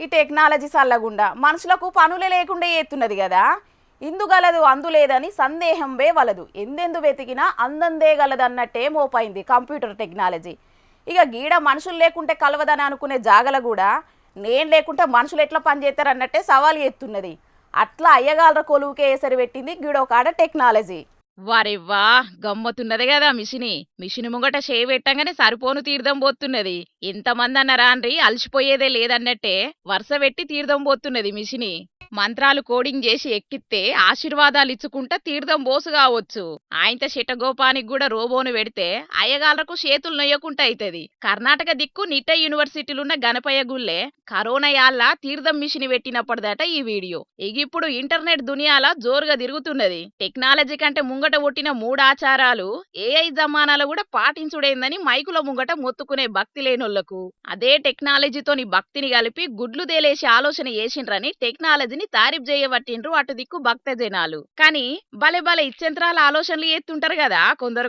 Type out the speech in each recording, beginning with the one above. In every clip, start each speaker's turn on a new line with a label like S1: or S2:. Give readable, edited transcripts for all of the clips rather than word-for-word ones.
S1: ఈ టెక్నాలజీ సల్లగుండా మనుషులకు పనులే లేకుండా చేస్తున్నది కదా. ఇందుగలదు అందులేదని సందేహంవే వలదు, ఎందెందు వెతికినా అందందే గలదన్నట్టే మోపైంది కంప్యూటర్ టెక్నాలజీ. ఇక గీడ మనుషులు లేకుంటే కలవదని అనుకునే జాగల కూడా నేను లేకుంటే మనుషులు ఎట్లా పనిచేస్తారన్నట్టే సవాల్ ఎత్తున్నది. అట్లా అయ్యగాళ్ళ కొలువుకే ఎసరు పెట్టింది గీడోకాడ టెక్నాలజీ.
S2: వారెవ్వా, గమ్మతున్నది కదా మిషిని ముంగట చేయి పెట్టంగానే సరిపోను తీర్థం పోతున్నది. ఎంతమంది అన్నారా అండ్రి, అలసిపోయేదే లేదన్నట్టే వరుస పెట్టి తీర్థం పోతున్నది మిషిని. మంత్రాలు కోడింగ్ చేసి ఎక్కిస్తే ఆశీర్వాదాలు ఇచ్చుకుంటా తీర్థం బోసు కావచ్చు. ఆయనత శటగోపానికి కూడా రోబోను పెడితే అయ్యగాళ్లకు చేతులు నొయ్యకుంటా అయితది. కర్ణాటక దిక్కు నిట్ట యూనివర్సిటీలున్న గణపయ్య గుళ్ళే కరోనా యాళ్ళ తీర్థం మిషిని పెట్టినప్పటిదట ఈ వీడియో. ఇప్పుడు ఇంటర్నెట్ దునియాల జోరుగా తిరుగుతున్నది. టెక్నాలజీ కంటే ముంగట ఒట్టిన మూడాచారాలు ఏఐ జమానాలు కూడా పాటించుడైందని మైకుల ముంగట మొత్తుకునే భక్తి లేనోళ్లకు అదే టెక్నాలజీతోని భక్తిని కలిపి గుడ్లు దేలేసి ఆలోచన చేసిండ్రని టెక్నాలజీని తారీఫ్ చేయబట్టిండ్రు అటు దిక్కు భక్త జనాలు. కానీ భలే భలే ఇచ్చెంత్రాల ఆలోచనలు చేస్తుంటారు కదా కొందరు.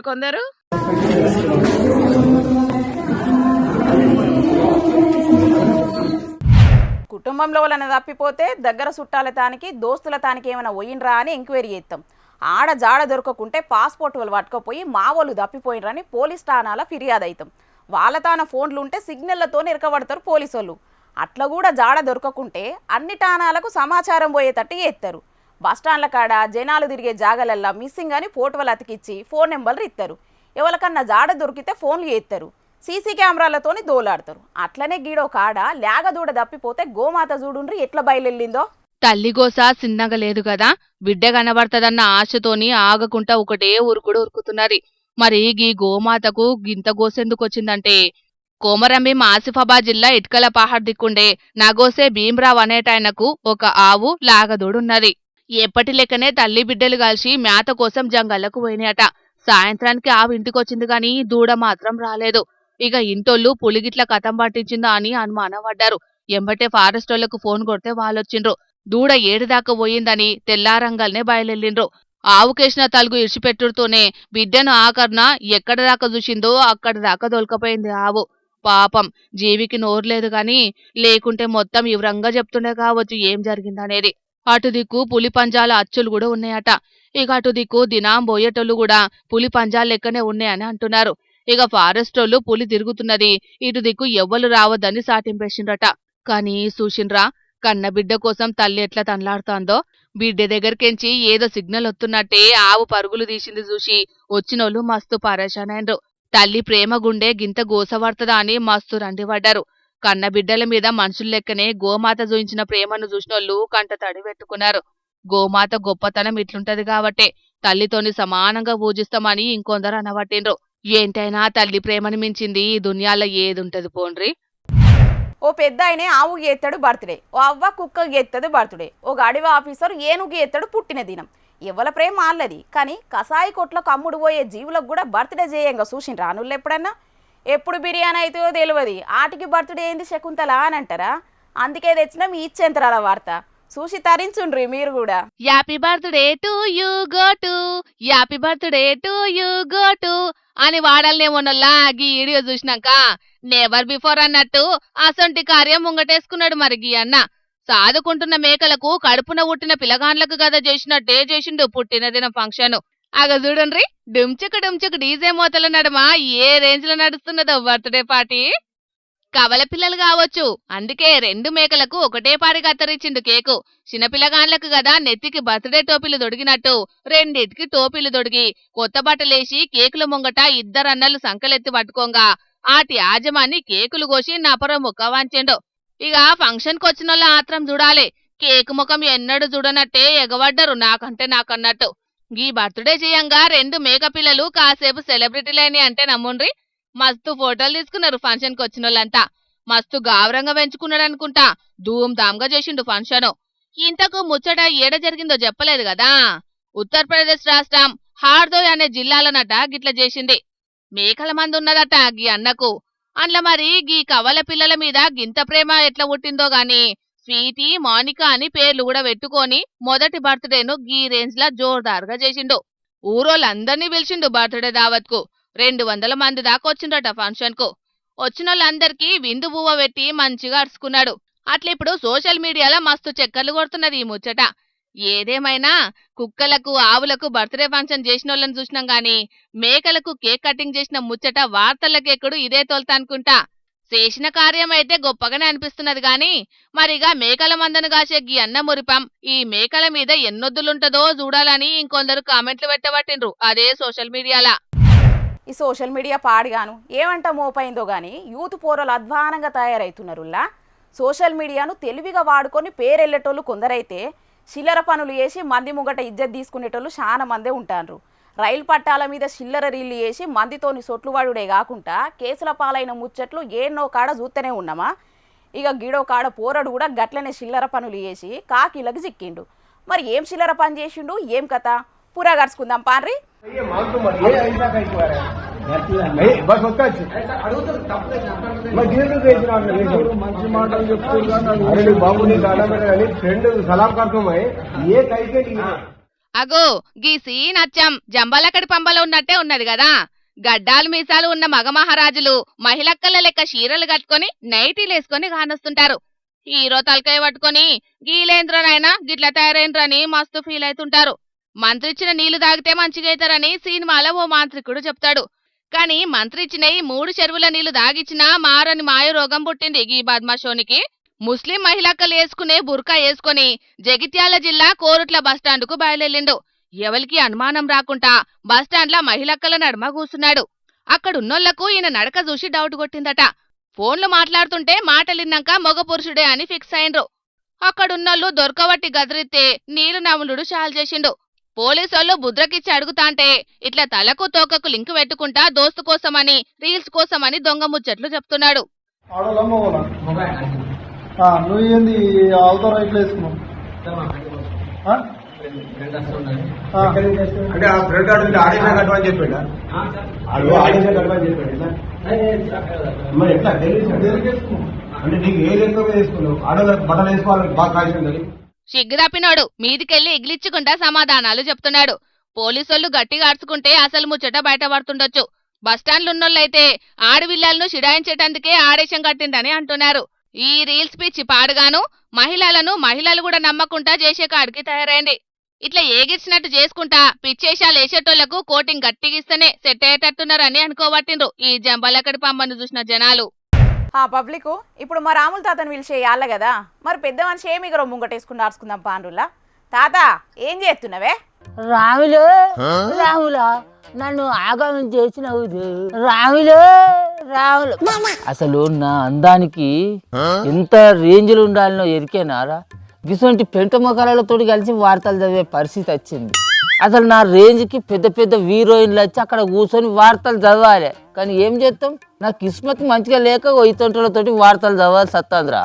S1: కుటుంబంలో వాళ్ళని తప్పిపోతే దగ్గర చుట్టాల తానికి దోస్తుల తానికి ఏమైనా పోయినరా అని ఎంక్వైరీ చేస్తాం. ఆడ జాడ దొరకకుంటే పాస్పోర్ట్ వాళ్ళు పట్టుకపోయి మా వాళ్ళు తప్పిపోయినరని పోలీస్ స్థానాల ఫిర్యాదు అవుతాం. వాళ్ళ తాన ఫోన్లు ఉంటే సిగ్నళ్లతో నిరకబడతారు పోలీసు వాళ్ళు. అట్లా కూడా జాడ దొరకకుంటే అన్ని టానాలకు సమాచారం పోయేటట్టు చేస్తారు. బస్టాండ్ల కాడ జనాలు తిరిగే జాగలల్లా మిస్సింగ్ అని ఫోటోలు అతికిచ్చి ఫోన్ నెంబర్లు ఇస్తారు. ఎవరికన్నా జాడ దొరికితే ఫోన్లు చేస్తారు. సీసీ కెమెరాలతోని దోలాడతారు. అట్లనే గీడో కాడ లేగదూడ తప్పిపోతే గోమాత చూడుండ్రి ఎట్లా బయలుదేరిందో.
S3: తల్లిగోస సిన్నగా లేదు కదా, బిడ్డ కనబడతదన్న ఆశతోని ఆగకుండా ఒకటే ఉరుకుడు ఉరుకుతున్నది. మరి గీ గోమాతకు గింత గోసెందుకొచ్చిందంటే, కోమరంభీం ఆసిఫాబాద్ జిల్లా ఇట్కల పహాడ్ దిక్కుండే నగోసే భీమ్రావ్ అనేటాయనకు ఒక ఆవు లాగదూడున్నది. ఎప్పటి లెక్కనే తల్లి బిడ్డలు కలిసి మేత కోసం జంగళ్లకు పోయినాయట. సాయంత్రానికి ఆవు ఇంటికొచ్చింది గాని దూడ మాత్రం రాలేదు. ఇక ఇంటోళ్ళు పులిగిట్ల కథం పట్టించిందా అని అనుమానపడ్డారు. ఎంబటే ఫారెస్టోళ్లకు ఫోన్ కొడితే వాళ్ళొచ్చిండ్రు. దూడ ఏడుదాకా పోయిందని తెల్లారంగల్నే బయలుదేరిండ్రు. ఆవుకేసిన తలుగు ఇడిచిపెట్టుతూనే బిడ్డను ఆకర్న ఎక్కడ దాకా చూసిందో అక్కడి దాకా దొలకపోయింది ఆవు. పాపం జీవికి నోరులేదు గాని లేకుంటే మొత్తం వివరంగా చెప్తుండే కావచ్చు ఏం జరిగిందనేది. అటు దిక్కు పులి పంజాల అచ్చులు కూడా ఉన్నాయట. ఇక అటు దిక్కు దినాం పోయేటోళ్ళు కూడా పులి పంజాలు లెక్కనే ఉన్నాయని అంటున్నారు. ఇక ఫారెస్టోళ్ళు పులి తిరుగుతున్నది, ఇటు దిక్కు ఎవ్వరు రావద్దని సాటింపేసిండ్రట. కానీ చూసిండ్రా, కన్న బిడ్డ కోసం తల్లి ఎట్లా తన్లాడుతాందో. బిడ్డ దగ్గరికెంచి ఏదో సిగ్నల్ వస్తున్నట్టే ఆవు పరుగులు తీసింది చూసి వచ్చినోళ్ళు మస్తు పరేషానైండ్రు. తల్లి ప్రేమ గుండె గింత గోసపడుతుందా అని మస్తు రండిపడ్డారు. కన్న బిడ్డల మీద మనుషుల లెక్కనే గోమాత చూయించిన ప్రేమను చూసినోళ్ళు కంట తడి పెట్టుకున్నారు. గోమాత గొప్పతనం ఇట్లుంటది కాబట్టే తల్లితోని సమానంగా పూజిస్తామని ఇంకొందరు అనబట్టిండ్రు. ఏంటైనా తల్లి ప్రేమని మించింది ఈ దునియాలో ఏదుంటది పోండ్రి.
S1: ఓ పెద్ద ఆయనే ఆవుకి ఎత్తాడు బర్త్డే, ఓ అవ్వ కుక్కకి ఎత్తడు బర్త్డే, ఒక అడవి ఆఫీసర్ ఏనుగుకి ఎత్తాడు పుట్టిన దినం. ఎవల ప్రేమ ఆళ్ళది. కానీ కసాయి కొట్లకు అమ్ముడు పోయే జీవులకు కూడా బర్త్డే చేయంగా చూసిండ్రా రానుళ్ళు ఎప్పుడన్నా? ఎప్పుడు బిర్యానీ అవుతుందో తెలియదు, ఆటికి బర్త్డే ఏంది శకుంతల అని అంటారా? అందుకే తెచ్చిన మీ ఇచ్చేంతరాల వార్త చూసి తరించుండ్రి మీరు కూడా.
S3: Happy birthday to you go to, happy birthday to you go to అని వాడాలనేమోనల్లా గీ వీడియో చూసినాక నెవర్ బిఫోర్ అన్నట్టు అసొంటి కార్యం ముంగటేసుకున్నాడు మరి గీ అన్న. సాదుకుంటున్న మేకలకు కడుపున పుట్టిన పిలగాన్లకు గదా చేసినట్టే చేసిండు పుట్టినదిన ఫంక్షన్. అగ చూడండ్రి, డుంచుకు డీజే మోతల నడుమ ఏ రేంజ్ లో నడుస్తున్నదో బర్త్డే పార్టీ. కవల పిల్లలు కావచ్చు, అందుకే 2 మేకలకు ఒకటే పారి కత్తరిచ్చిండు కేకు. చిన్నపిల్లగాన్లకు గదా నెత్తికి బర్త్డే టోపీలు దొడిగినట్టు రెండిటికి టోపీలు దొడిగి కొత్త బట్టలేసి కేకుల ముంగట ఇద్దరన్నలు సంకలెత్తి పట్టుకోంగా ఆటి యాజమాని కేకులు కోసి నపర ముక్క వంచెండు. ఇక ఫంక్షన్ కు వచ్చినోళ్ళ ఆత్రం చూడాలే, కేకు ముఖం ఎన్నడూ చూడనట్టే ఎగబడ్డరు నాకన్నట్టు. గీ బర్త్డే చేయంగా 2 మేక పిల్లలు కాసేపు సెలబ్రిటీలైన అంటే నమ్ముండ్రి. మస్తు ఫోటోలు తీసుకున్నారు ఫంక్షన్ కు వచ్చినోళ్ళంతా. మస్తు గావరంగా పెంచుకున్నాడనుకుంటా, ధూమ్ ధామ్గా చేసిండు ఫంక్షన్. ఇంతకు ముచ్చట ఏడ జరిగిందో చెప్పలేదు కదా. ఉత్తరప్రదేశ్ రాష్ట్రం హార్దోయ్ అనే జిల్లాలనట గిట్ల చేసింది. మేకల మంది ఉన్నదట గీ అన్నకు. అండ్ల మరి గీ కవల పిల్లల మీద గింత ప్రేమ ఎట్లా పుట్టిందో గాని స్వీటీ, మోనికా అని పేర్లు కూడా పెట్టుకొని మొదటి బర్త్డేను గీ రేంజ్ లా జోర్దార్గా చేసిండు. ఊరోళ్ళందర్నీ పిలిచిండు బర్త్డే దావత్ కు. 200 మంది దాకా వచ్చిండట ఫంక్షన్ కు. వచ్చినోళ్ళందరికీ విందు బువ్వ పెట్టి మంచిగా అరుచుకున్నాడు. అట్లా ఇప్పుడు సోషల్ మీడియాలో మస్తు చక్కర్లు కొడుతున్నది ఈ ముచ్చట. ఏదేమైనా కుక్కలకు ఆవులకు బర్త్డే ఫంక్షన్ చేసిన వాళ్ళని చూసినాం గాని మేకలకు కేక్ కటింగ్ చేసిన ముచ్చట వార్తలకెక్కుడు ఇదే తొలుతనుకుంటా. చేసిన కార్యం అయితే గొప్పగానే అనిపిస్తున్నది గాని మరిగా మేకల మందను కాసే గీ అన్న మురిపం ఈ మేకల మీద ఎన్నొద్దులుంటదో చూడాలని ఇంకొందరు కామెంట్లు పెట్టబట్టిండ్రు అదే సోషల్ మీడియాలా.
S1: ఈ సోషల్ మీడియా పాడుగాను ఏమంట మోపైందో గాని యూత్ పోరలు అధ్వానంగా తయారవుతున్నారులా. సోషల్ మీడియాను తెలివిగా వాడుకొని పేరెళ్ళేటోళ్ళు కొందరైతే చిల్లర పనులు చేసి మంది ముంగట ఇజ్జత్ తీసుకునేటోళ్ళు చాలా మందే ఉంటారు. రైలు పట్టాల మీద చిల్లర రీళ్లు చేసి మందితోని సొట్లు వాడుడే కాకుండా కేసుల పాలైన ముచ్చట్లు ఏన్నో కాడ చూస్తూనే ఉన్నామా. ఇక గిడో కాడ పోరడు కూడా గట్లనే చిల్లర పనులు చేసి కాకిలకు చిక్కిండు. మరి ఏం చిల్లర పని చేసిండు ఏం కథ పూరా గడుచుకుందాం పాన్రి.
S3: అగో గీ సీన్ అచ్చం జంబలకడి పంబలో ఉన్నట్టే ఉన్నది కదా. గడ్డాలు మీసాలు ఉన్న మగ మహారాజులు మహిళక్కల లెక్క చీరలు కట్టుకొని నైటీలేసుకొని కానొస్తుంటారు. హీరో తలకాయ పట్టుకొని గీలేంద్రనైనా గిట్ల తయారైండ్రని మస్తు ఫీల్ అవుతుంటారు. మంత్రిచ్చిన నీళ్లు తాగితే మంచిగైతారని సినిమాలో ఓ మాంత్రికుడు చెప్తాడు. కాని మంత్రిచ్చినవి 3 చెరువుల నీళ్లు దాగిచ్చినా మారని మాయ రోగం పుట్టింది గీ బద్మాషోనికి. ముస్లిం మహిళక్కలు వేసుకునే బుర్కా వేసుకొని జగిత్యాల జిల్లా కోరుట్ల బస్టాండుకు బయలుదేరిండు. ఎవరికి అనుమానం రాకుండా బస్టాండ్ల మహిళక్కల నడుమ కూసున్నాడు. అక్కడున్నోళ్లకు ఈయన నడక చూసి డౌట్ కొట్టిందట. ఫోన్లు మాట్లాడుతుంటే మాటలిన్నాక మగ పురుషుడే అని ఫిక్స్ అయిండ్రు. అక్కడున్నోళ్ళు దొరకబట్టి గదిరితే నీళ్లు నములుడు చాలు చేసిండు. పోలీసోళ్ళు బుద్రకిచ్చి అడుగుతాంటే ఇట్లా తలకు తోకకు లింక్ పెట్టుకుంటా దోస్తు కోసమని రీల్స్ కోసమని దొంగ ముచ్చట్లు చెప్తున్నాడు.
S4: నువ్వేంది అవతారం ఇట్లా వేసుకున్నావు?
S5: అంటే ఆ ఫ్రెండ్ అడిగితే ఆడినా కట్టమని చెప్పాడు. ఆడినా కట్టమని చెప్పాడు. మరి ఎట్లా అంటే నీకు ఏ లెక్క వేసుకున్నావు? ఆడవాళ్ళకి బట్టలు వేసుకోవాలని బాగా కాల్సిందని
S3: సిగ్గుదప్పినోడు మీదికెళ్లి ఎగిలిచ్చుకుంటా సమాధానాలు చెప్తున్నాడు. పోలీసోళ్లు గట్టిగా అరుచుకుంటే అసలు ముచ్చట బయటపడుతుండొచ్చు. బస్టాండ్లున్నోళ్ళైతే ఆడవిల్లాలను షిడాయించేటందుకే ఆదేశం కట్టిందని అంటున్నారు. ఈ రీల్స్ పిచ్చి పాడుగాను మహిళలు కూడా నమ్మకుండా చేసే కాడికి తయారైంది. ఇట్లా ఏగిచ్చినట్టు చేసుకుంటా పిచ్చేషాలు వేసేటోళ్లకు కోటింగ్ గట్టిగిస్తేనే సెట్ అయ్యేటట్టున్నారని అనుకోబట్టిండ్రు ఈ జంబలకడి పంబను చూసిన జనాలు.
S1: పబ్లిక్ ఇప్పుడు మా రాముల తాతను పిలిచేయాల కదా, మరి పెద్ద మనిషి ఏమి ఇగరో ముంగటేసుకుని ఆడుచుకుందాం పాండ్రులా. తాత ఏం చేస్తున్నావే?
S6: రాములా నన్ను ఆగమం చేసినవు. రాములు అసలు నా అందానికి ఎంత రేంజ్లు ఉండాలనో ఎరికేనారా? గిసొంటి పెంట మొక్కలతో కలిసి వార్తలు చదివే పరిస్థితి వచ్చింది. అసలు నా రేంజ్కి పెద్ద పెద్ద హీరోయిన్లు వచ్చి అక్కడ కూర్చొని వార్తలు చదవాలి. కానీ ఏం చేస్తాం, నా కిస్మత్ మంచిగా లేక ఇతరులతోటి వార్తలు చదవాల్సి వస్తుందిరా.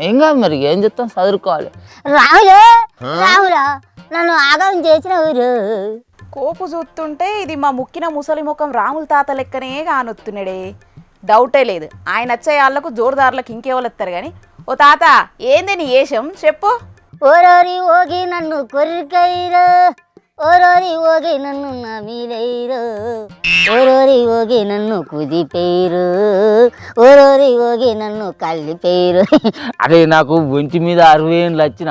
S6: ఏం కాదు మరి ఏం చేస్తాం, చదువుకోవాలి.
S7: రాములా నన్ను ఆగమం చేసిన ఊరు
S1: కోపు చూస్తుంటే ఇది మా ముక్కిన ముసలి ముఖం రాముల తాత లెక్కనే కానొత్తున్నాడే. డౌటే లేదు, ఆయన వచ్చే వాళ్ళకు జోరుదారులకు ఇంకేవాళ్ళొస్తారు కానీ. ఓ తాత ఏంది నీ ఏషం చెప్పు.
S7: ఓరోరి ఓగి నన్ను కొరికైరో, ఓరోరి ఓగి నన్ను నమిలేరో, ఓరోరి ఓగి నన్ను కుదిపేరు, ఓరోరి ఓగి నన్ను కల్లిపేరు.
S6: అరే నాకు ఒంటి మీద 60 ఏళ్ళు వచ్చిన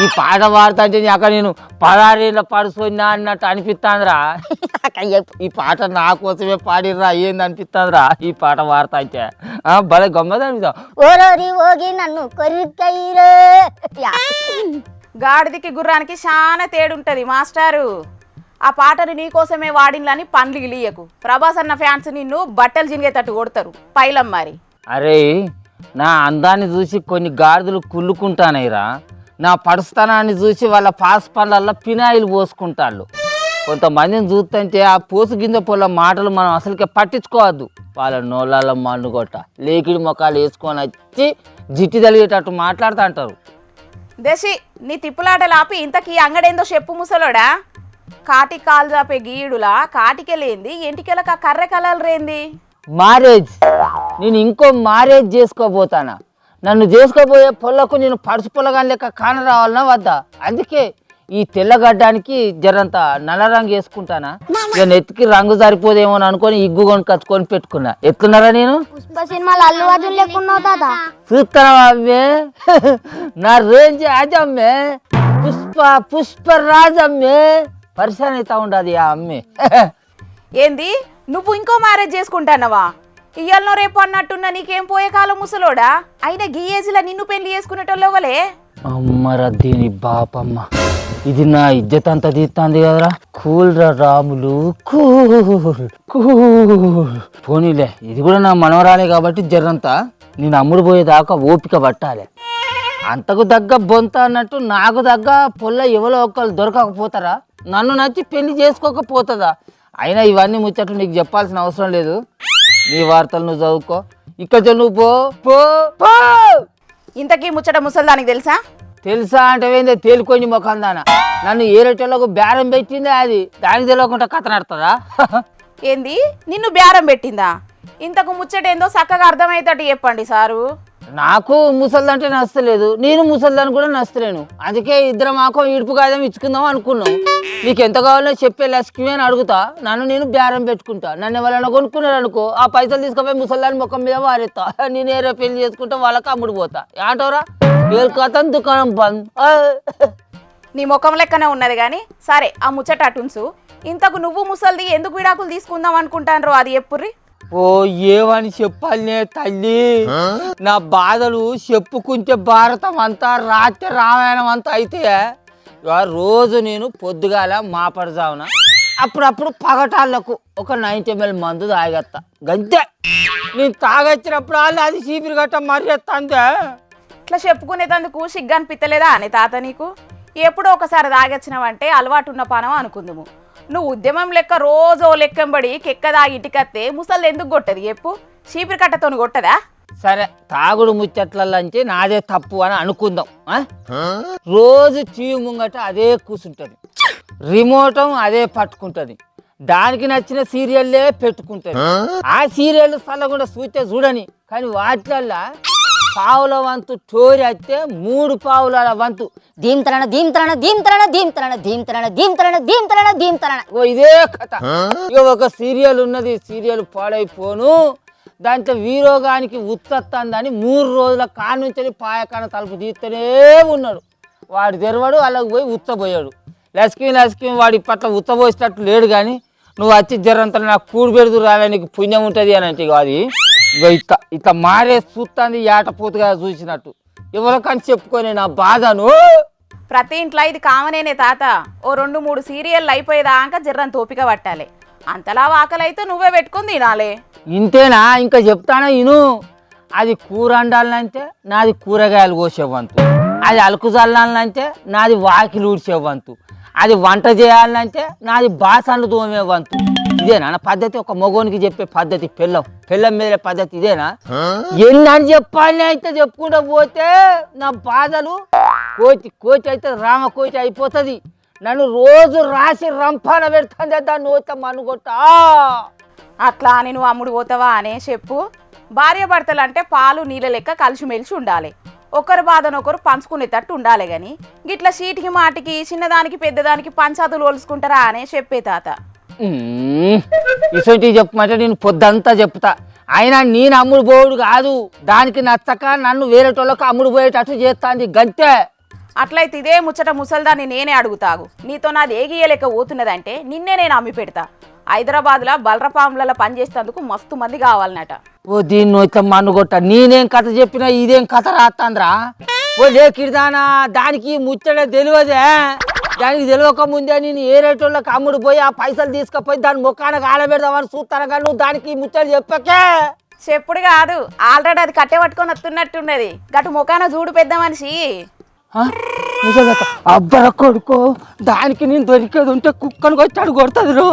S6: ఈ పాట పాడుతా అంటే అక్కడ నేను 16 ఏళ్ళ పడుతున్నా అన్నట్టు అనిపిస్తాందిరా. ఈ పాట నా కోసమే పాడిర్రా ఏంది అనిపిస్తుందిరా ఈ పాట పాడుతా అంటే. భలే గమ్మత్ అనిపిస్తాం.
S7: ఓరోరి ఓగి నన్ను కొరికైరో.
S1: గాడిదికి గుర్రానికి చాలా తేడుంటది మాస్టారు. ఆ పాటను నీకోసమే వాడినని పండ్లు గిలియకు. ప్రభాస్ అన్న ఫ్యాన్స్ నిన్ను బట్టలు జింగేటట్టు కొడతారు పైలం మరి.
S6: అరే నా అందాన్ని చూసి కొన్ని గాడిదలు కుళ్ళుకుంటానయ్యరా. నా పడుస్తానాన్ని చూసి వాళ్ళ పాస్ పళ్ళల్లో పినాయిలు పోసుకుంటాళ్ళు. కొంతమందిని చూస్తుంటే ఆ పోసు గింజ పొల మాటలు మనం అసలుకే పట్టించుకోవద్దు. వాళ్ళ నోళ్ళల్లో మన్నుగొట్ట లేకిడి మొక్కలు వేసుకొని వచ్చి జిట్టి తలిగేటట్టు మాట్లాడుతూ అంటారు.
S1: దేశి నీ తిప్పులాటలు ఆపి ఇంతకీ అంగడేందో చెప్పు ముసలోడా. కాటి కాలు చాపే గీడులా కాటికెళ్ళేంది ఎంటికెళ్ళక కర్రె కలలు రేంది.
S6: మ్యారేజ్ నేను ఇంకో మ్యారేజ్ చేసుకోబోతానా? నన్ను చేసుకోబోయే పొలకు నేను పడుచు పొలగాని లెక్క కాన రావాలన్నా వద్దా? అందుకే ఈ తెల్లగడ్డానికి జరంత నల్ల రంగు వేసుకుంటానా ఇక నెత్తికి రంగు సరిపోదేమో అని అనుకొని ఇగ్గు కొనుకొచ్చుకొని పెట్టుకున్నా. ఎట్లున్నారా నేను?
S7: పుష్ప సినిమాలో అల్లు అర్జున్ లేకున్నావు తాత.
S6: చూస్తావా అమ్మే? నా రేంజ్ అదమ్మే, పుష్పరాజమ్మే. పరిశాన్ అవుతా ఉండదు ఆ అమ్మే.
S1: ఏంది నువ్వు ఇంకో మ్యారేజ్ చేసుకుంటానవా? ఇయ్యాలనో రేపు అన్నట్టున్నా నీకేం పోయే కాలం ముసలోడా? అయినా గీ ఏజ్లో నిన్ను పెళ్లి చేసుకునేటోళ్ళవలే.
S6: అమ్మరా దీని బాపమ్మ, ఇది నా ఇజ్జత్ అంతా తీస్తుంది కదరా. కూల్ రా రాములు, కూల్. పోనీలే, ఇది కూడా నా మనవరాలే కాబట్టి జర్రంతా నేను అమ్ముడు పోయేదాకా ఓపిక పట్టాలి. అంతకు దగ్గ బొంత అన్నట్టు నాకు దగ్గ పొల్ల ఎవరో ఒకళ్ళు దొరకకపోతారా? నన్ను నచ్చి పెళ్లి చేసుకోకపోతుందా? అయినా ఇవన్నీ ముచ్చట్లు నీకు చెప్పాల్సిన అవసరం లేదు. నీ వార్తలు నువ్వు చదువుకో. ఇక్కడ నువ్వు పో పో పో.
S1: ఇంతకీ ముచ్చట ముసల్దానికి తెలుసా?
S6: తెలుసా అంటే ఏందో తేలికొని ముఖం దాన. నన్ను ఏరేటోళ్ళకు బేరం పెట్టిందే అది, దానికి తెలియకుండా కథ నడుతుందా?
S1: ఏంది నిన్ను బేరం పెట్టిందా? ఇంతకు ముచ్చటేందో చక్కగా అర్థమవుతాడు చెప్పండి సారు.
S6: నాకు ముసల్దంటే నచ్చలేదు, నేను ముసల్దాన్ని కూడా నచ్చలేను. అందుకే ఇద్దరం మాకం ఇడుపు కాదం ఇచ్చుకుందాం అనుకున్నాం. నీకు ఎంత కావాలో చెప్పే లక్ష్మి అని అడుగుతా, నన్ను నేను బేరం పెట్టుకుంటా. నన్ను ఎవరైనా కొనుక్కున్నాడు అనుకో, ఆ పైసలు తీసుకుపోయి ముసల్దాని ముఖం మీద వారేస్తా. నేను ఏరో పెళ్లి చేసుకుంటా, వాళ్ళకి అమ్ముడు పోతా. ఏంటోరా కథం దుకాణం బంద్.
S1: నీ ముఖం లెక్కనే ఉన్నది కానీ సరే, ఆ ముచ్చట అటుంచు. ఇంతకు నువ్వు ముసల్ది ఎందుకు విడాకులు తీసుకుందాం అనుకుంటాను అది ఎప్పుర్రి?
S6: ఓ ఏమని చెప్పాలనే తల్లి, నా బాధలు చెప్పుకుంటే భారతం అంతా రాత్రి రామాయణం అంతా అయితే రోజు నేను పొద్దుగాల మాపడదావున అప్పుడప్పుడు పగటాళ్ళకు ఒక 90 ml మందు తాగేస్తా గంతే. నేను తాగొచ్చినప్పుడు వాళ్ళు అది చీపిరి గట్ట మర్రెత్తందే.
S1: ఇట్లా చెప్పుకునేటందుకు సిగ్గు అనిపిస్తలేదా అని తాత నీకు? ఎప్పుడో ఒకసారి తాగొచ్చినావంటే అలవాటు ఉన్న పానం అనుకుందుము. నువ్వు ఉద్యమం లెక్క రోజు లెక్కంబడి కెక్కదాగి ఇటుకత్తే ముసలు ఎందుకు కొట్టది చెప్పు? చీపిరి కట్టతో కొట్టదా?
S6: సరే, తాగుడు ముచ్చట్లంటే నాదే తప్పు అని అనుకుందాం. రోజు టీవీ ముంగట అదే కూర్చుంటుంది, రిమోట్ అదే పట్టుకుంటుంది, దానికి నచ్చిన సీరియల్లే పెట్టుకుంటుంది. ఆ సీరియల్ చల్లకుండా చూస్తే చూడని, కానీ వాటిల్లో పావుల వంతు టోరి అయితే 3 పావుల వంతు
S7: దీంతరణ దీంతరణ దీంతరణ దీంతరణ దీంతరణ దీంతరణ దీంతరణ దీంతరణ.
S6: ఓ ఇదే కథ. ఇక ఒక సీరియల్ ఉన్నది, సీరియల్ పాడైపోను, దాంట్లో వీరోగానికి ఉత్తత్తందని 3 రోజుల కానుంచి పాయకాన తలుపు తీస్తూనే ఉన్నాడు. వాడు తెరవాడు, అలాగ పోయి ఉత్తపోయాడు. లక్ష్మి వాడి పట్ల ఉత్తపోసేటట్టు లేడు. కానీ నువ్వు వచ్చి జరంతా నాకు కూడి పెడుతూ రావే, నీకు పుణ్యం ఉంటుంది అని అంటే అది ఇట్లా మారే చూస్తుంది ఏటపోతుగా చూసినట్టు. ఎవరికని చెప్పుకొని నా బాధను.
S1: ప్రతి ఇంట్లో ఇది కామనేనే తాత. ఓ 2-3 సీరియల్ అయిపోయేదాకా జర్రంత ఓపిక పట్టాలి. అంతలా ఆకలైతే నువ్వే పెట్టుకుని తినాలే.
S6: ఇంతేనా? ఇంకా చెప్తానా ఇను. అది కూర వండాలంటే నాది కూరగాయలు కోసే వంతు, అది అలుకు చల్లాలంటే నాది వాకిలు ఊడ్చే వంతు, అది వంట చేయాలంటే నాది బాసన్లు తోమే వంతు. ఇదేనా నా పద్ధతి? ఒక మగోనికి చెప్పే పద్ధతి పెళ్ళం మీద పద్ధతి ఇదేనా? ఎన్నని చెప్పాలి అయితే చెప్పుకుంటూ పోతే నా బాధలు కోటి అయితే రామకోటి అయిపోతుంది. నన్ను రోజు రాసి రంపాన పెడుతుంది దాన్ని నోత మనుగొట్ట.
S1: అట్లా అని నువ్వు అమ్ముడు పోతావా అనే చెప్పు. భార్య భర్తలు అంటే పాలు నీళ్ళ లెక్క కలిసిమెలిసి ఉండాలి, ఒకరి బాధనొకరు పంచుకునేటట్టు ఉండాలి. కానీ గిట్లా చీటికి మాటికి చిన్నదానికి పెద్దదానికి పంచాతులు ఒలుసుకుంటారా అనే చెప్పే తాత.
S6: ఇసొంటి చెప్పమంటే నేను పొద్దంతా చెప్తా. అయినా నేను అమ్ముడు పోవుడు కాదు, దానికి నచ్చక నన్ను వేరేటోళ్ళకి అమ్ముడు పోయేటట్టు చేస్తాంది గంతే.
S1: అట్లయితే ఇదే ముచ్చట ముసల్దాన్ని నేనే అడుగుతాగు. నీతో నాది ఏగియలేక పోతున్నదంటే నిన్నే నేను అమ్మి పెడతా. హైదరాబాద్లో బలరపాములలో పనిచేసేందుకు మస్తు మంది కావాలన్నట.
S6: ఓ దీన్ని ఇట్లా మన్నుగొట్ట, నేనేం కథ చెప్పినా ఇదేం కథ రాస్తాంద్రా? ఓ లేకిడిదానా, దానికి ముచ్చట తెలియదే. దానికి తెలియక ముందే నేను ఏరేటోళ్ళకి అమ్ముడు పోయి ఆ పైసలు తీసుకుపోయి దాని ముఖానికి ఆడబెడదామని చూస్తాను. కానీ నువ్వు దానికి ముచ్చట చెప్పకే.
S1: చెప్పుడు కాదు, ఆల్రెడీ అది కట్టె పట్టుకొని వస్తున్నట్టున్నది. గటు ముఖాన చూడు పెద్ద మనిషి.
S6: అబ్బర కొడుకో, దానికి నేను దొరికేది ఉంటే కుక్కను కొట్టాడు కొడుతుంది రో.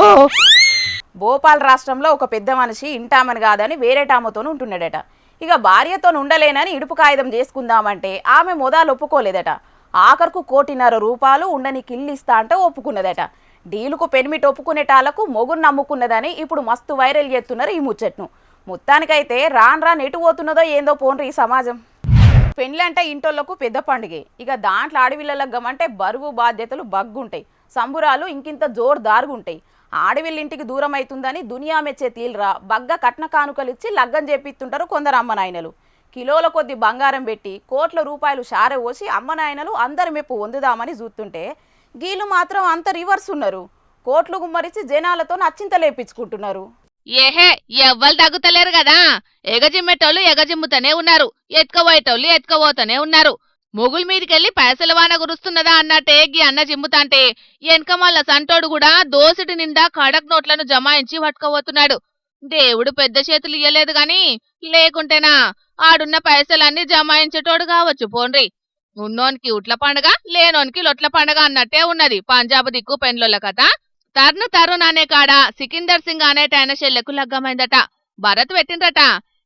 S1: భోపాల్ రాష్ట్రంలో ఒక పెద్ద మనిషి ఇంటామని కాదని వేరేటామతో ఉంటున్నాడట. ఇక భార్యతో ఉండలేనని ఇడుపు కాగితం చేసుకుందామంటే ఆమె మొదలు ఒప్పుకోలేదట. ఆఖరుకు 1,50,00,000 రూపాయలు ఉండనికి ఇల్లు ఇస్తా అంటే ఒప్పుకున్నదట. డీలుకు పెనిమిటి ఒప్పుకునేటాళ్లకు మొగురు నమ్ముకున్నదని ఇప్పుడు మస్తు వైరల్ చేస్తున్నారు ఈ ముచ్చట్ను. మొత్తానికైతే రాను ఎటు పోతున్నదో ఏందో పోన్రి ఈ సమాజం. పెళ్ళంటే ఇంటోళ్లకు పెద్ద పండుగే. ఇక దాంట్లో ఆడవిళ్ళ అంటే బరువు బాధ్యతలు బగ్గుంటాయి, సంబురాలు ఇంకింత జోరుదారుగుంటాయి. ఆడవిళ్ళ ఇంటికి దూరం అవుతుందని దునియా మెచ్చే తీల్రా బగ్గ కట్న కానుకలు ఇచ్చి లగ్గం చేపిస్తుంటారు కొందరు అమ్మనాయనలు. కిలోల కొద్ది బంగారం పెట్టి కోట్ల రూపాయలు షారె పోసి అమ్మనాయనలు అందరి మెప్పు పొందుదామని చూస్తుంటే గీళ్ళు మాత్రం అంత రివర్స్ ఉన్నారు. కోట్లు గుమ్మరిచి జనాలతో నచ్చింత లేపించుకుంటున్నారు.
S3: ఏహే ఎవ్వరు తగ్గుతలేరు కదా. ఎగజిమ్మేటోళ్ళు ఎగజిమ్ముతూనే ఉన్నారు, ఎత్తుకపోయేటోళ్ళు ఎత్తుకపోతూనే ఉన్నారు. మొగుల మీదికెళ్ళి పైసల వాన గురుస్తున్నదా అన్నట్టే గీ అన్న జిమ్ముతాంటే వెనకమల్ల సంటోడు కూడా దోసిటి నిండా కడక్ నోట్లను జమాయించి పట్టుకోబోతున్నాడు. దేవుడు పెద్ద చేతులు ఇయ్యలేదు గాని లేకుంటేనా ఆడున్న పైసలన్నీ జమాయించేటోడు కావచ్చు పోన్రి. ఉన్నోనికి ఉట్ల పండగ, లేనోనికి లొట్ల పండగ అన్నట్టే ఉన్నది పంజాబ్ దిక్కు పెన్లోల కథ. తరుణ్ అనే కాడ సికిందర్ సింగ్ అనేటాయన చెల్లెకు లగ్గమైందట. భరత్ పెట్టిండ్రట.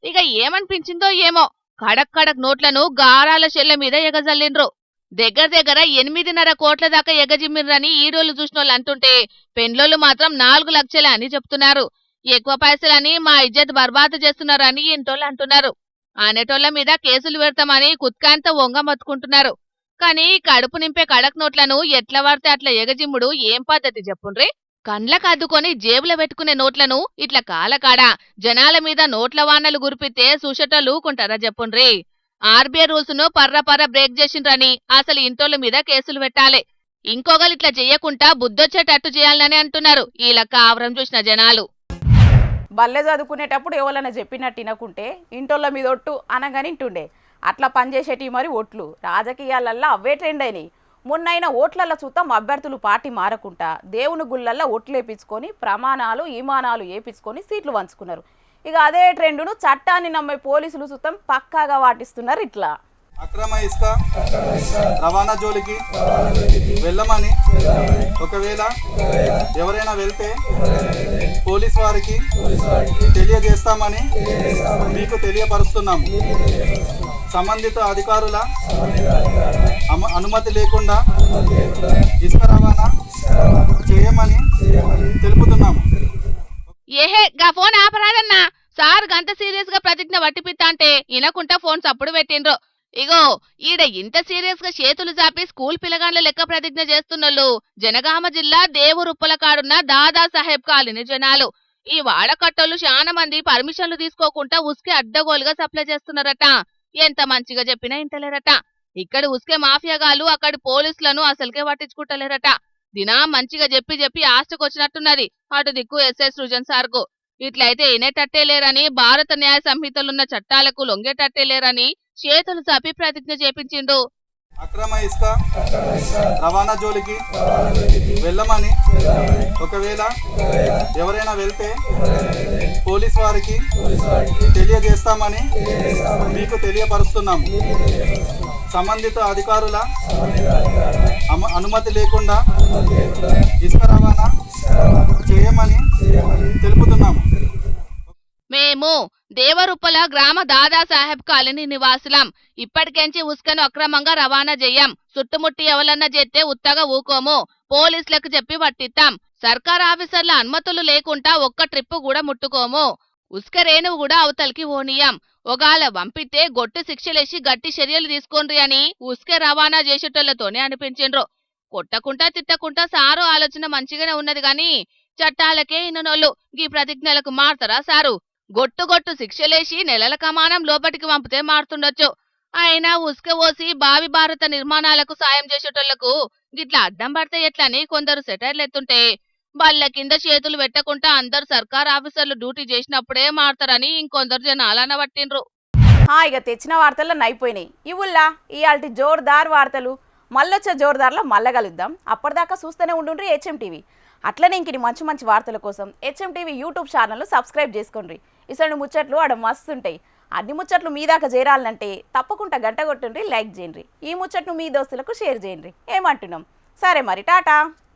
S3: ఇక ఏమనిపించిందో ఏమో కడక్ కడక్ నోట్లను గారాల చెల్లె మీద ఎగజల్లిండ్రు. దగ్గర 8.5 కోట్ల దాకా ఎగజిమ్మిర్రని ఈడోళ్లు చూసినోళ్ళు అంటుంటే పెన్లోళ్ళు మాత్రం 4 లక్షలే అని చెప్తున్నారు. ఎక్కువ పైసలని మా ఇజ్జత్ బర్బాదు చేస్తున్నారని ఇంటోళ్ళు అంటున్నారు. అనేటోళ్ల మీద కేసులు పెడతామని కుత్కాంత వంగమొత్తుకుంటున్నారు. కానీ కడుపు నింపే కడక్ నోట్లను ఎట్లా పడితే అట్లా ఎగజిమ్ముడు ఏం పద్ధతి చెప్పుండ్రి. కండ్లకు అద్దుకొని జేబులో పెట్టుకునే నోట్లను ఇట్లా కాలకాడ జనాల మీద నోట్ల వానలు గురిపితే చూసేటోళ్ళు ఊకుంటారా చెప్పుండ్రి. ఆర్బీఐ రూల్స్ ను పర్ర బ్రేక్ చేసిండ్రని అసలు ఇంటోళ్ళ మీద కేసులు పెట్టాలి. ఇంకొకరు ఇట్లా చెయ్యకుండా బుద్ధొచ్చేటట్టు చేయాలని అంటున్నారు ఈ లెక్క ఆవరం చూసిన జనాలు.
S1: బల్లె చదువుకునేటప్పుడు ఎవరైనా చెప్పినట్టు వినకుంటే ఇంటోళ్ళ మీద ఒట్టు అనగాని ఇంటుండే. అట్లా పనిచేసేటి మరి ఓట్లు రాజకీయాలల్లో అవే ట్రెండ్ అయినాయి. మొన్నైన ఓట్లల్లో చూద్దాం అభ్యర్థులు పార్టీ మారకుండా దేవుని గుళ్ళల్లో ఓట్లు వేపించుకొని ప్రమాణాలు ఈమానాలు వేపించుకొని సీట్లు పంచుకున్నారు. ఇక అదే ట్రెండును చట్టాన్ని నమ్మే పోలీసులు చూద్దాం పక్కాగా వాటిస్తున్నారు. ఇట్లా
S8: అక్రమ ఇసుక రవాణా జోలికి వెళ్ళమని ఒకవేళ ఎవరైనా వెళ్తే పోలీస్ వారికి తెలియజేస్తామని మీకు తెలియపరుస్తున్నాము. సంబంధిత అధికారుల అనుమతి లేకుండా ఇసుక రవాణా చేయమని తెలుపుతున్నాము.
S3: ఏహే గా ఫోన్ ఆపరాదన్నా. సార్ గంత సీరియస్ గా ప్రతిజ్ఞ పట్టిపిత్తా అంటే ఇనకుంటా ఫోన్ సప్పుడు పెట్టిండ్రు. ఇగో ఈడ ఇంత సీరియస్ గా చేతులు చాపి స్కూల్ పిల్లగాండ్ల లెక్క ప్రతిజ్ఞ చేస్తున్నోళ్ళు జనగామ జిల్లా దేవురుప్పల కాడున్న దాదా సాహెబ్ కాలనీ జనాలు. ఈ వాడకట్టోళ్ళు చాలా మంది పర్మిషన్లు తీసుకోకుండా ఉసుకే అడ్డగోలుగా సప్లై చేస్తున్నారట. ఎంత మంచిగా చెప్పినా ఇంటలేరట. ఇక్కడ ఉసుకే మాఫియాగాళ్ళు అక్కడి పోలీసులను అసలుకే పట్టించుకుంటలేరట. దినా మంచిగా చెప్పి ఆశకొచ్చినట్టున్నది అటు దిక్కు ఎస్ఐ సృజన్ సార్కు. ఇట్లయితే వినేటట్టే లేరని, భారత న్యాయ సంహితలున్న చట్టాలకు లొంగేటట్టే లేరని చేతులు చాపి ప్రతిజ్ఞ చేపించిండు.
S8: అక్రమ ఇసుక రవాణా జోలికి వెళ్ళమని ఒకవేళ ఎవరైనా వెళ్తే పోలీస్ వారికి తెలియజేస్తామని మీకు తెలియపరుస్తున్నాము. సంబంధిత అధికారుల అనుమతి లేకుండా ఇసుక రవాణా చేయమని తెలుపుతున్నాము.
S3: మేము దేవరుప్పల గ్రామ దాదా సాహెబ్ కాలనీ నివాసులం. ఇప్పటికెంచి ఉసుకను అక్రమంగా రవాణా చెయ్యం. చుట్టుముట్టి ఎవలన్నా చేస్తే ఉత్తగా ఊకోము. పోలీసులకు చెప్పి పట్టిస్తాం. సర్కార్ ఆఫీసర్ల అనుమతులు లేకుండా ఒక్క ట్రిప్పు కూడా ముట్టుకోము. ఉసుక రేణువు కూడా అవతలికి ఓనియం. ఒగాల వంపితే గొట్టు శిక్షలేసి గట్టి చర్యలు తీసుకోండి అని ఉసుక రవాణా చేసేటోళ్లతోనే అనిపించిండ్రు. కొట్టకుండా తిట్టకుండా సారు ఆలోచన మంచిగానే ఉన్నది గాని చట్టాలకే ఇన్నోళ్ళు గీ ప్రతిజ్ఞలకు మారుతారా సారు? గొట్టు శిక్షలేసి నెలల కమానం లోపటికి పంపితే మారుతుండొచ్చు. అయినా ఉసుక పోసి భావి భారత నిర్మాణాలకు సాయం చేసేటోళ్లకు గిట్లా అడ్డం పడితే ఎట్లని కొందరు సెటైర్లు ఎత్తుంటే బల్ల కింద చేతులు పెట్టకుండా అందరు సర్కార్ ఆఫీసర్లు డ్యూటీ చేసినప్పుడే మారుతారని ఇంకొందరు జనాలన పట్టిండ్రు.
S1: ఇక తెచ్చిన వార్తల్లో నైపోయినాయి. ఇవుల్లా ఇయాల్టి జోర్దార్ వార్తలు మళ్ళొచ్చే జోర్దార్లో మళ్ళా కలుద్దాం. అప్పటిదాకా చూస్తూనే ఉండుండ్రి హెచ్ఎం టీవీ. అట్లనే ఇంక మంచి వార్తల కోసం HM TV YouTube channel subscribe చేసుకోండి. ఇసండి ముచ్చట్లు ఆడ మస్తుంటాయి. అన్ని ముచ్చట్లు మీ దాకా చేరాలంటే తప్పకుండా గంట కొట్టుండ్రి, లైక్ చేయండి. ఈ ముచ్చట్లు మీ దోస్తులకు షేర్ చేయండి. ఏమంటున్నాం? సరే మరి టాటా.